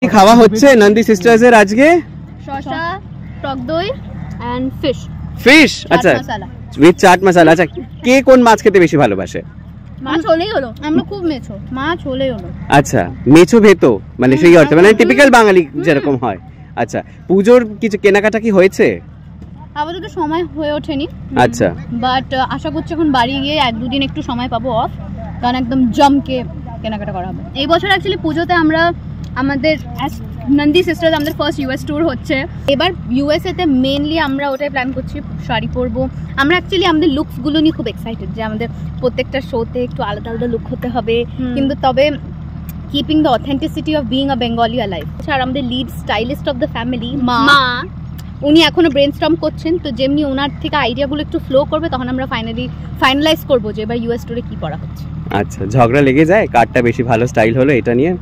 কি খাওয়া হচ্ছে নন্দী সিস্টার্স এর আজকে? শসা, টক দই এন্ড ফিশ। ফিশ, আচ্ছা, উইথ চাট মশলা। আচ্ছা, কে কোন মাছ খেতে বেশি ভালোবাসে? মাছ হলেই হলো, আমরা খুব মেছো, মাছ হলেই হলো। আচ্ছা, মেছো ভেতো মানে সেই অর্থে, মানে টিপিক্যাল বাঙালি যেরকম হয়। আচ্ছা, পুজোর কিছু কেনাকাটা কি হয়েছে? আপাতত সময় হয়ে ওঠেনি। আচ্ছা, বাট আশা করছি এখন বাড়ি গিয়ে 1-2 দিন একটু সময় পাবো অফ, কারণ একদম জমকে কেনাকাটা করা হবে। এই বছর অ্যাকচুয়ালি পুজোতে আমরা আমাদের নন্দী সিস্টার্স আমাদের ফার্স্ট ইউএস ট্যুর হচ্ছে। এবার ইউএসএ তে মেইনলি আমরা ওটাই প্ল্যান করছি, শাড়ি পরবো। আমরা অ্যাকচুয়ালি আমাদের লুকসগুলো নিয়ে খুব এক্সাইটেড যে আমাদের প্রত্যেকটা শোতে একটু আলাদা আলাদা লুক হতে হবে, কিন্তু তবে keeping the authenticity of being a Bengali alive. আর আমাদের lead stylist of the family মা, উনি এখনো ব্রেনস্টর্ম করছেন, তো যেমনি ওনার থেকে আইডিয়াগুলো একটু ফ্লো করবে তখন আমরা ফাইনালাইজ করবো যে এবার ইউএস ট্যুরে কি করা হচ্ছে। আচ্ছা, ঝগড়া লেগে যায় কারটা বেশি ভালো স্টাইল হলো এটা নিয়ে?